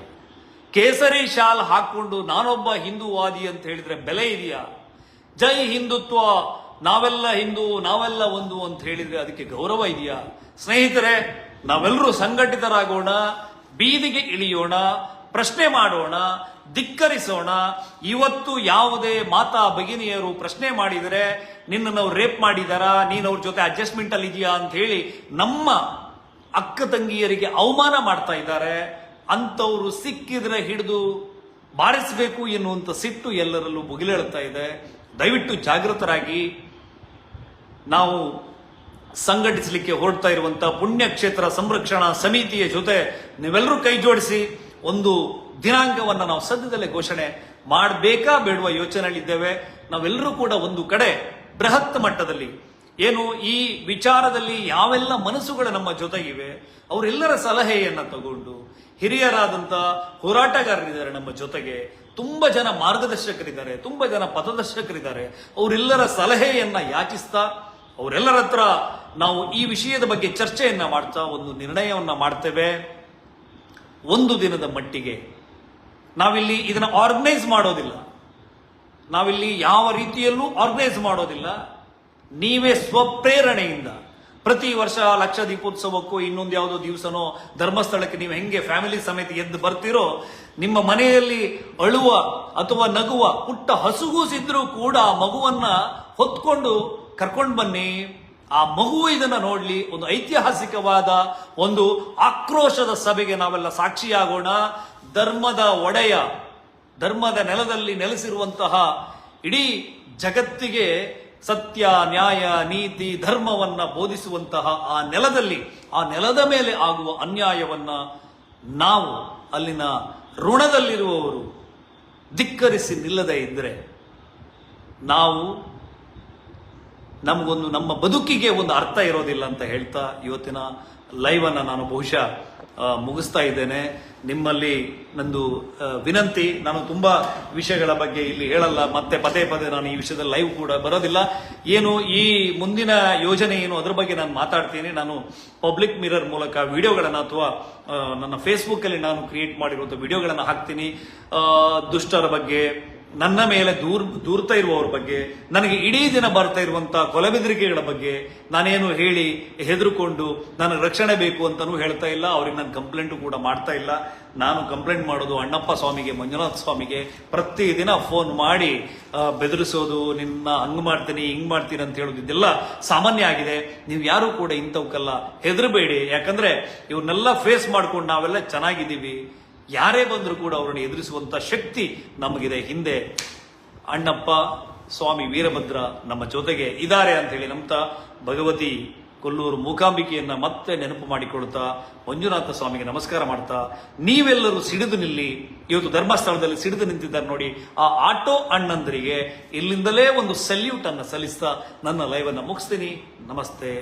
ಕೇಸರಿ ಶಾಲ್ ಹಾಕೊಂಡು ನಾನೊಬ್ಬ ಹಿಂದೂವಾದಿ ಅಂತ ಹೇಳಿದ್ರೆ ಬೆಲೆ ಇದೆಯಾ? ಜೈ ಹಿಂದುತ್ವ, ನಾವೆಲ್ಲ ಹಿಂದೂ, ನಾವೆಲ್ಲ ಒಂದು ಅಂತ ಹೇಳಿದ್ರೆ ಅದಕ್ಕೆ ಗೌರವ ಇದೆಯಾ? ಸ್ನೇಹಿತರೆ, ನಾವೆಲ್ಲರೂ ಸಂಘಟಿತರಾಗೋಣ, ಬೀದಿಗೆ ಇಳಿಯೋಣ, ಪ್ರಶ್ನೆ ಮಾಡೋಣ, ಧಿಕ್ಕರಿಸೋಣ. ಇವತ್ತು ಯಾವುದೇ ಮಾತಾ ಭಗಿನಿಯರು ಪ್ರಶ್ನೆ ಮಾಡಿದರೆ ನಿನ್ನನ್ನು ರೇಪ್ ಮಾಡಿದಾರಾ, ನೀನು ಅವ್ರ ಜೊತೆ ಅಡ್ಜಸ್ಟ್ಮೆಂಟ್ ಅಲ್ಲಿ ಇದೆಯಾ ಅಂತ ಹೇಳಿ ನಮ್ಮ ಅಕ್ಕ ತಂಗಿಯರಿಗೆ ಅವಮಾನ ಮಾಡ್ತಾ ಇದ್ದಾರೆ. ಅಂತವರು ಸಿಕ್ಕಿದ್ರೆ ಹಿಡಿದು ಬಾರಿಸಬೇಕು ಎನ್ನುವಂತ ಸಿಟ್ಟು ಎಲ್ಲರಲ್ಲೂ ಮುಗಿಲೇಳುತ್ತಾ ಇದೆ. ದಯವಿಟ್ಟು ಜಾಗೃತರಾಗಿ. ನಾವು ಸಂಘಟಿಸಲಿಕ್ಕೆ ಹೊರಡ್ತಾ ಇರುವಂತಹ ಪುಣ್ಯಕ್ಷೇತ್ರ ಸಂರಕ್ಷಣಾ ಸಮಿತಿಯ ಜೊತೆ ನೀವೆಲ್ಲರೂ ಕೈ ಜೋಡಿಸಿ ಒಂದು ದಿನಾಂಕವನ್ನು ನಾವು ಸದ್ಯದಲ್ಲೇ ಘೋಷಣೆ ಮಾಡಬೇಕಾ ಬೇಡುವ ಯೋಚನೆಯಲ್ಲಿದ್ದೇವೆ. ನಾವೆಲ್ಲರೂ ಕೂಡ ಒಂದು ಕಡೆ ಬೃಹತ್ ಮಟ್ಟದಲ್ಲಿ ಏನು ಈ ವಿಚಾರದಲ್ಲಿ ಯಾವೆಲ್ಲ ಮನಸ್ಸುಗಳು ನಮ್ಮ ಜೊತೆಗಿವೆ ಅವರೆಲ್ಲರ ಸಲಹೆಯನ್ನ ತಗೊಂಡು, ಹಿರಿಯರಾದಂತ ಹೋರಾಟಗಾರರಿದ್ದಾರೆ ನಮ್ಮ ಜೊತೆಗೆ, ತುಂಬಾ ಜನ ಮಾರ್ಗದರ್ಶಕರಿದ್ದಾರೆ, ತುಂಬಾ ಜನ ಪಥದರ್ಶಕರಿದ್ದಾರೆ, ಅವರೆಲ್ಲರ ಸಲಹೆಯನ್ನ ಯಾಚಿಸ್ತಾ ಅವರೆಲ್ಲರ ಹತ್ರ ನಾವು ಈ ವಿಷಯದ ಬಗ್ಗೆ ಚರ್ಚೆಯನ್ನ ಮಾಡ್ತಾ ಒಂದು ನಿರ್ಣಯವನ್ನ ಮಾಡ್ತೇವೆ. ಒಂದು ದಿನದ ಮಟ್ಟಿಗೆ ನಾವಿಲ್ಲಿ ಇದನ್ನ ಆರ್ಗನೈಸ್ ಮಾಡೋದಿಲ್ಲ, ನಾವಿಲ್ಲಿ ಯಾವ ರೀತಿಯಲ್ಲೂ ಆರ್ಗನೈಸ್ ಮಾಡೋದಿಲ್ಲ. ನೀವೇ ಸ್ವಪ್ರೇರಣೆಯಿಂದ ಪ್ರತಿ ವರ್ಷ ಲಕ್ಷ ದೀಪೋತ್ಸವಕ್ಕೂ ಇನ್ನೊಂದು ಯಾವುದೋ ದಿವಸನೋ ಧರ್ಮಸ್ಥಳಕ್ಕೆ ನೀವು ಹೆಂಗೆ ಫ್ಯಾಮಿಲಿ ಸಮೇತ ಎದ್ದು ಬರ್ತೀರೋ, ನಿಮ್ಮ ಮನೆಯಲ್ಲಿ ಅಳುವ ಅಥವಾ ನಗುವ ಪುಟ್ಟ ಹಸುಗೂಸಿದ್ರೂ ಕೂಡ ಆ ಮಗುವನ್ನ ಹೊತ್ಕೊಂಡು ಕರ್ಕೊಂಡು ಬನ್ನಿ. ಆ ಮಗು ಇದನ್ನ ನೋಡ್ಲಿ. ಒಂದು ಐತಿಹಾಸಿಕವಾದ ಒಂದು ಆಕ್ರೋಶದ ಸಭೆಗೆ ನಾವೆಲ್ಲ ಸಾಕ್ಷಿಯಾಗೋಣ. ಧರ್ಮದ ಒಡೆಯ, ಧರ್ಮದ ನೆಲದಲ್ಲಿ ನೆಲೆಸಿರುವಂತಹ, ಇಡೀ ಜಗತ್ತಿಗೆ ಸತ್ಯ, ನ್ಯಾಯ, ನೀತಿ, ಧರ್ಮವನ್ನ ಬೋಧಿಸುವಂತಹ ಆ ನೆಲದಲ್ಲಿ, ಆ ನೆಲದ ಮೇಲೆ ಆಗುವ ಅನ್ಯಾಯವನ್ನ ನಾವು ಅಲ್ಲಿನ ಋಣದಲ್ಲಿರುವವರು ಧಿಕ್ಕರಿಸಿ ನಿಲ್ಲದೆ ಇದ್ರೆ ನಾವು ನಮಗೊಂದು ನಮ್ಮ ಬದುಕಿಗೆ ಒಂದು ಅರ್ಥ ಇರೋದಿಲ್ಲ ಅಂತ ಹೇಳ್ತಾ ಇವತ್ತಿನ ಲೈವ್ ಅನ್ನ ನಾನು ಬಹುಶಃ ಮುಗಿಸ್ತಾ ಇದ್ದೇನೆ. ನಿಮ್ಮಲ್ಲಿ ನಂದು ವಿನಂತಿ, ನಾನು ತುಂಬಾ ವಿಷಯಗಳ ಬಗ್ಗೆ ಇಲ್ಲಿ ಹೇಳಲ್ಲ, ಮತ್ತೆ ಪದೇ ಪದೇ ನಾನು ಈ ವಿಷಯದಲ್ಲಿ ಲೈವ್ ಕೂಡ ಬರೋದಿಲ್ಲ. ಏನು ಈ ಮುಂದಿನ ಯೋಜನೆ ಏನು ಅದರ ಬಗ್ಗೆ ನಾನು ಮಾತಾಡ್ತೀನಿ. ನಾನು ಪಬ್ಲಿಕ್ ಮಿರರ್ ಮೂಲಕ ವಿಡಿಯೋಗಳನ್ನ ಅಥವಾ ನನ್ನ ಫೇಸ್ಬುಕ್ ಅಲ್ಲಿ ನಾನು ಕ್ರಿಯೇಟ್ ಮಾಡಿರುವಂತಹ ವಿಡಿಯೋಗಳನ್ನ ಹಾಕ್ತೀನಿ. ದುಷ್ಟರ ಬಗ್ಗೆ, ನನ್ನ ಮೇಲೆ ದೂರ್ತಾ ಇರುವವರ ಬಗ್ಗೆ, ನನಗೆ ಇಡೀ ದಿನ ಬರ್ತಾ ಇರುವಂತಹ ಕೊಲೆಬೆದರಿಕೆಗಳ ಬಗ್ಗೆ ನಾನೇನು ಹೇಳಿ ಹೆದರ್ಕೊಂಡು ನನಗೆ ರಕ್ಷಣೆ ಬೇಕು ಅಂತಾನೂ ಹೇಳ್ತಾ ಇಲ್ಲ. ಅವ್ರಿಗೆ ನಾನು ಕಂಪ್ಲೇಂಟ್ ಕೂಡ ಮಾಡ್ತಾ ಇಲ್ಲ. ನಾನು ಕಂಪ್ಲೇಂಟ್ ಮಾಡೋದು ಅಣ್ಣಪ್ಪ ಸ್ವಾಮಿಗೆ, ಮಂಜುನಾಥ ಸ್ವಾಮಿಗೆ ಪ್ರತಿದಿನ ಫೋನ್ ಮಾಡಿ ಬೆದರಿಸೋದು, ನಿನ್ನ ಹಂಗ್ ಮಾಡ್ತೀನಿ ಹಿಂಗ್ ಮಾಡ್ತೀನಿ ಅಂತ ಹೇಳೋದು ಇದೆಲ್ಲ ಸಾಮಾನ್ಯ ಆಗಿದೆ. ನೀವು ಯಾರು ಕೂಡ ಇಂಥವಕ್ಕೆಲ್ಲ ಹೆದರಬೇಡಿ. ಯಾಕಂದ್ರೆ ಇವ್ರನ್ನೆಲ್ಲ ಫೇಸ್ ಮಾಡ್ಕೊಂಡು ನಾವೆಲ್ಲ ಚೆನ್ನಾಗಿದ್ದೀವಿ. ಯಾರೇ ಬಂದರೂ ಕೂಡ ಅವರನ್ನು ಎದುರಿಸುವಂತ ಶಕ್ತಿ ನಮಗಿದೆ. ಹಿಂದೆ ಅಣ್ಣಪ್ಪ ಸ್ವಾಮಿ ವೀರಭದ್ರ ನಮ್ಮ ಜೊತೆಗೆ ಇದ್ದಾರೆ ಅಂತ ಹೇಳಿ ನಂಬ್ತಾ, ಭಗವತಿ ಕೊಲ್ಲೂರು ಮೂಕಾಂಬಿಕೆಯನ್ನ ಮತ್ತೆ ನೆನಪು ಮಾಡಿಕೊಳ್ತಾ, ಮಂಜುನಾಥ ಸ್ವಾಮಿಗೆ ನಮಸ್ಕಾರ ಮಾಡ್ತಾ, ನೀವೆಲ್ಲರೂ ಸಿಡಿದು ನಿಲ್ಲಿ. ಇವತ್ತು ಧರ್ಮಸ್ಥಳದಲ್ಲಿ ಸಿಡಿದು ನಿಂತಿದ್ದಾರೆ ನೋಡಿ, ಆ ಆಟೋ ಅಣ್ಣಂದರಿಗೆ ಇಲ್ಲಿಂದಲೇ ಒಂದು ಸಲ್ಯೂಟ್ ಅನ್ನ ಸಲ್ಲಿಸ್ತಾ ನನ್ನ ಲೈವ್ ಅನ್ನ ಮುಗಿಸ್ತೀನಿ. ನಮಸ್ತೆ.